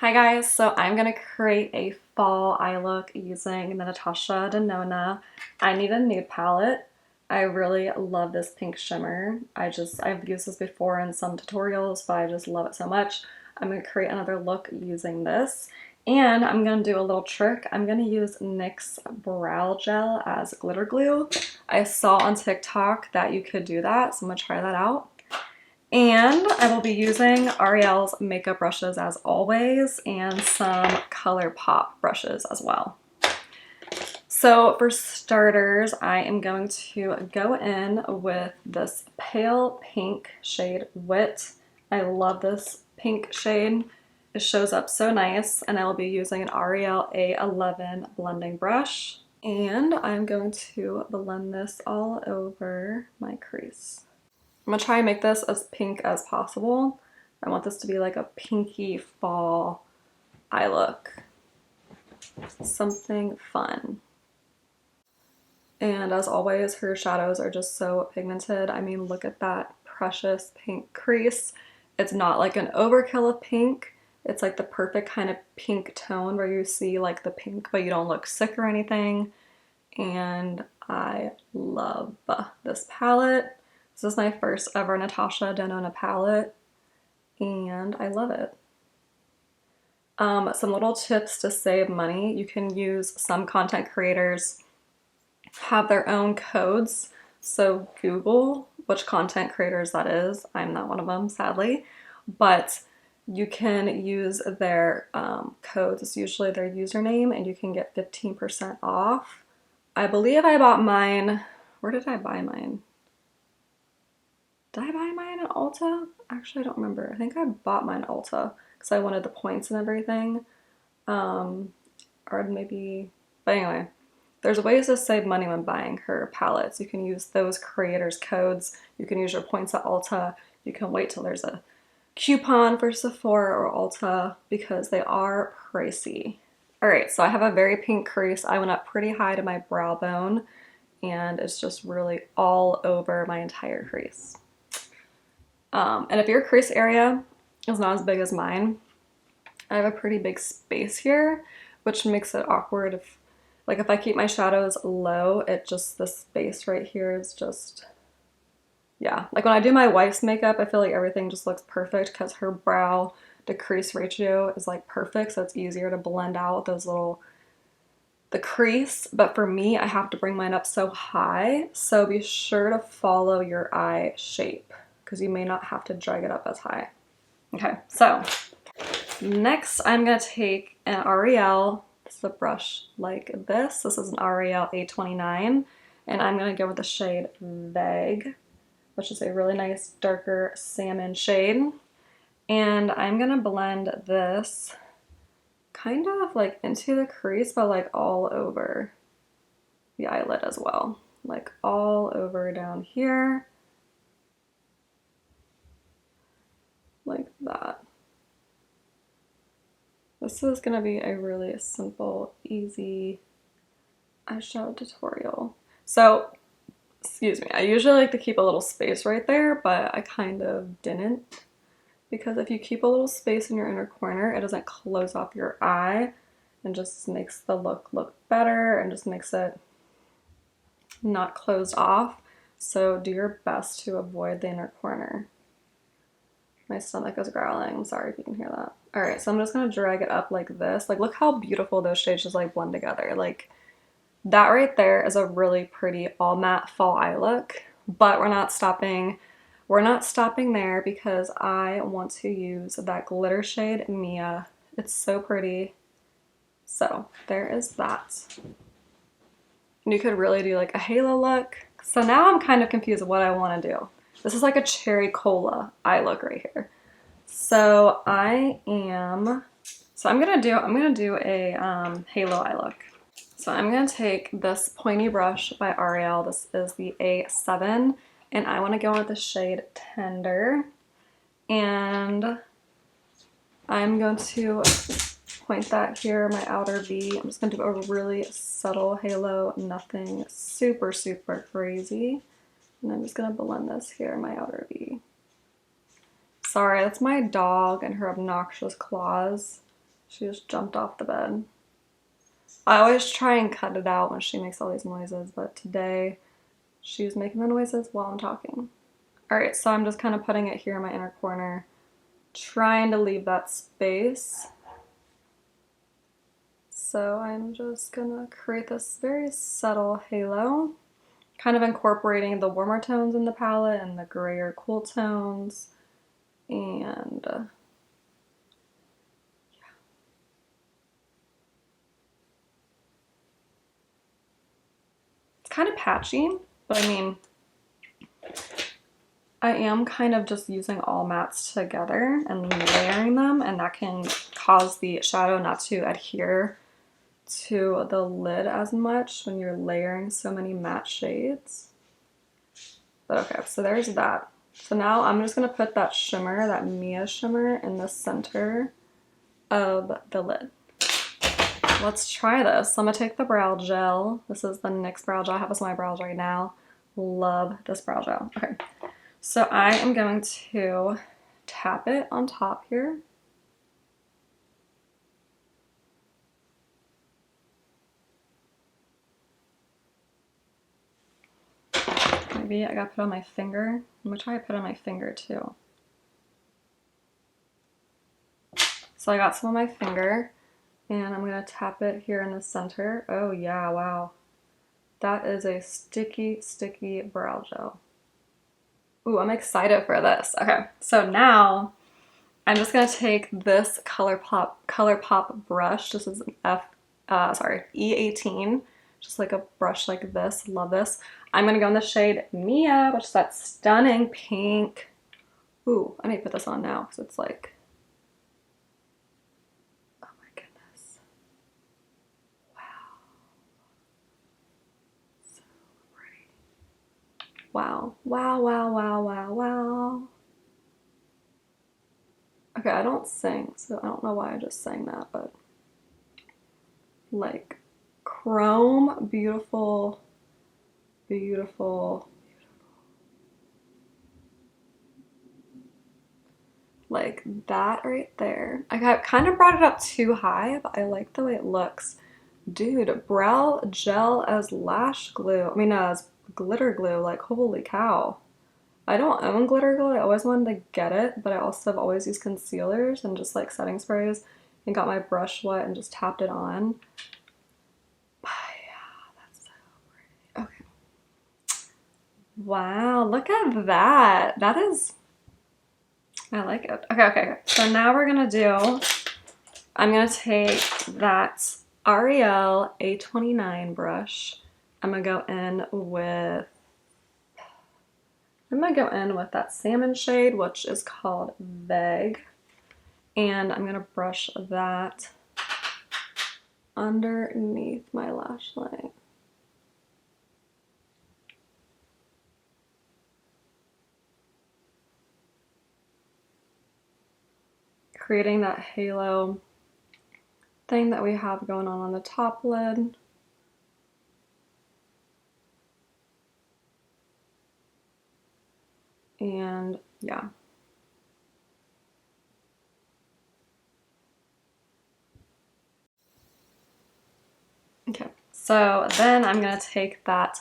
Hi guys, so I'm gonna create a fall eye look using the Natasha Denona. I need a nude palette. I really love this pink shimmer. I've used this before in some tutorials, but I just love it so much. I'm gonna create another look using this. And I'm gonna do a little trick. I'm gonna use NYX brow gel as glitter glue. I saw on TikTok that you could do that, so I'm gonna try that out. And I will be using Ariel's makeup brushes as always and some ColourPop brushes as well. So for starters, I am going to go in with this pale pink shade Wit. I love this pink shade. It shows up so nice, and I will be using an Ariel A11 blending brush. And I'm going to blend this all over my crease. I'm gonna try and make this as pink as possible. I want this to be like a pinky fall eye look. Something fun. And as always, her shadows are just so pigmented. I mean, look at that precious pink crease. It's not like an overkill of pink. It's like the perfect kind of pink tone where you see like the pink, but you don't look sick or anything. And I love this palette. This is my first ever Natasha Denona palette, and I love it. Some little tips to save money. You can use some content creators have their own codes, so Google which content creators that is. I'm not one of them, sadly, but you can use their codes. It's usually their username, and you can get 15% off. I believe I bought mine. Where did I buy mine? Did I buy mine at Ulta? Actually, I don't remember. I think I bought mine at Ulta because I wanted the points and everything. Or maybe, but anyway, there's ways to save money when buying her palettes. You can use those creators' codes. You can use your points at Ulta. You can wait till there's a coupon for Sephora or Ulta because they are pricey. All right, so I have a very pink crease. I went up pretty high to my brow bone, and it's just really all over my entire crease. And if your crease area is not as big as mine, I have a pretty big space here, which makes it awkward if I keep my shadows low, the space right here is just, yeah. Like when I do my wife's makeup, I feel like everything just looks perfect because her brow to crease ratio is like perfect, so it's easier to blend out the crease. But for me, I have to bring mine up so high, so be sure to follow your eye shape because you may not have to drag it up as high. Okay, so next I'm gonna take an Ariel. This is a brush like this. This is an Ariel A29, and I'm gonna go with the shade Vague, which is a really nice darker salmon shade. And I'm gonna blend this kind of like into the crease, but like all over the eyelid as well. Like all over down here. Like that. This is going to be a really simple, easy eyeshadow tutorial. So, excuse me, I usually like to keep a little space right there, but I kind of didn't. Because if you keep a little space in your inner corner, it doesn't close off your eye and just makes the look better and just makes it not closed off. So do your best to avoid the inner corner. My stomach is growling. I'm sorry if you can hear that. All right, so I'm just gonna drag it up like this. Like, look how beautiful those shades just like blend together. Like, that right there is a really pretty all matte fall eye look. But we're not stopping. We're not stopping there because I want to use that glitter shade Mia. It's so pretty. So there is that. And you could really do like a halo look. So now I'm kind of confused of what I want to do. This is like a cherry cola eye look right here. So I'm gonna do a halo eye look. So I'm gonna take this pointy brush by Ariel. This is the A7, and I want to go with the shade Tender. And I'm going to point that here, my outer V. I'm just gonna do a really subtle halo, nothing super, super crazy. And I'm just gonna blend this here, my outer V. Sorry, that's my dog and her obnoxious claws. She just jumped off the bed. I always try and cut it out when she makes all these noises, but today she's making the noises while I'm talking. Alright, so I'm just kind of putting it here in my inner corner, trying to leave that space. So I'm just gonna create this very subtle halo, kind of incorporating the warmer tones in the palette and the grayer cool tones. And it's kind of patchy, but I mean, I am kind of just using all mattes together and layering them, and that can cause the shadow not to adhere to the lid as much when you're layering so many matte shades. But okay, so there's that. So now I'm just gonna put that shimmer, that Mia shimmer, in the center of the lid. Let's try this. So I'm gonna take the brow gel. This is the NYX brow gel. I have this on my brows right now. Love this brow gel. Okay, so I am going to tap it on top here. Maybe I gotta put on my finger. I'm gonna try to put on my finger too. So I got some on my finger, and I'm gonna tap it here in the center. Oh yeah, wow. That is a sticky, sticky brow gel. Ooh, I'm excited for this. Okay, so now I'm just gonna take this ColourPop brush. This is an E18, just like a brush like this. Love this. I'm gonna go in the shade Mia, which is that stunning pink. Ooh, I need to put this on now because it's like, oh my goodness. Wow. So pretty. Wow, wow, wow, wow, wow, wow. Okay, I don't sing, so I don't know why I just sang that, but like chrome, beautiful, beautiful, like that right there. I kind of brought it up too high, but I like the way it looks. Dude, brow gel as lash glue. I mean, as glitter glue. Like, holy cow. I don't own glitter glue. I always wanted to get it, but I also have always used concealers and just like setting sprays and got my brush wet and just tapped it on. But yeah, that's so pretty. Okay. Wow, look at that. That is, I like it. Okay. So now we're gonna do, I'm gonna take that Ariel A29 brush. I'm gonna go in with that salmon shade, which is called Vague. And I'm gonna brush that underneath my lash line. Creating that halo thing that we have going on the top lid. And yeah. Okay, so then I'm gonna take that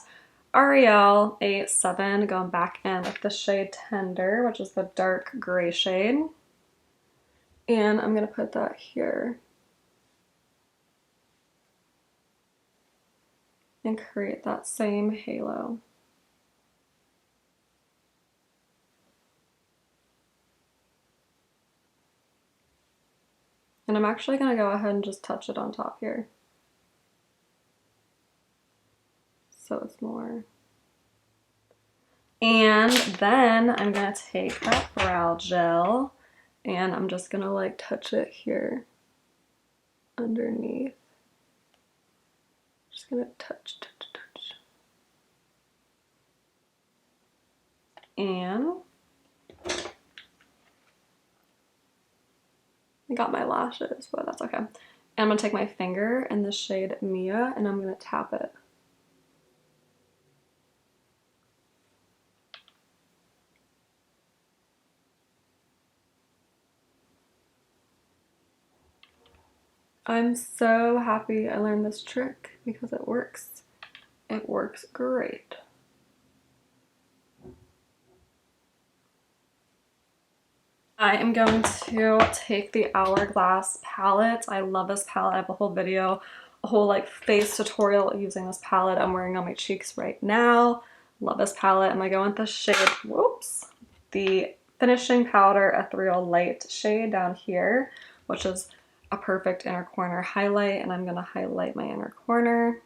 Ariel A7, going back in with the shade Tender, which is the dark gray shade. And I'm gonna put that here. And create that same halo. And I'm actually gonna go ahead and just touch it on top here. So it's more. And then I'm gonna take that brow gel and I'm just gonna like touch it here underneath. Just gonna touch. And I got my lashes, but that's okay. And I'm gonna take my finger in the shade Mia and I'm gonna tap it. I'm so happy I learned this trick because it works. It works great. I am going to take the Hourglass palette. I love this palette. I have a whole video, a whole like face tutorial using this palette. I'm wearing on my cheeks right now. Love this palette. I'm gonna go with the shade, whoops, the Finishing Powder Ethereal Light shade down here, which is a perfect inner corner highlight, and I'm gonna highlight my inner corner.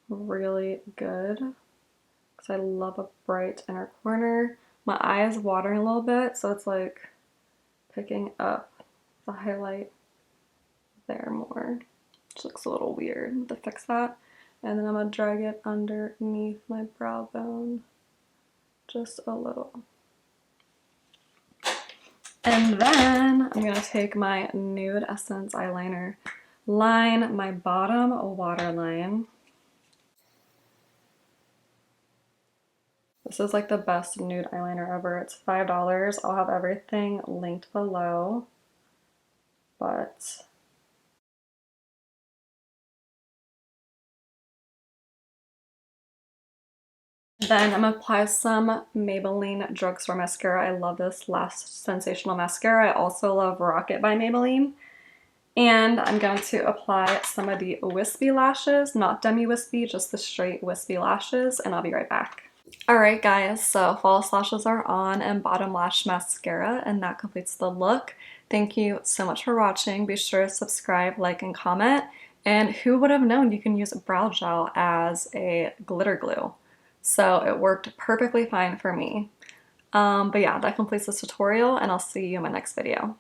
Really good, because I love a bright inner corner. My eye is watering a little bit, so it's like picking up the highlight there more, which looks a little weird to fix that. And then I'm gonna drag it underneath my brow bone, just a little. And then I'm gonna take my Nude Essence eyeliner, line my bottom waterline. This is like the best nude eyeliner ever. It's $5. I'll have everything linked below. But then I'm gonna apply some Maybelline Drugstore Mascara. I love this Last Sensational Mascara. I also love Rocket by Maybelline. And I'm going to apply some of the wispy lashes, not demi-wispy, just the straight wispy lashes, and I'll be right back. Alright guys, so false lashes are on and bottom lash mascara, and that completes the look. Thank you so much for watching. Be sure to subscribe, like, and comment. And who would have known you can use brow gel as a glitter glue? So it worked perfectly fine for me. But yeah, that completes this tutorial, and I'll see you in my next video.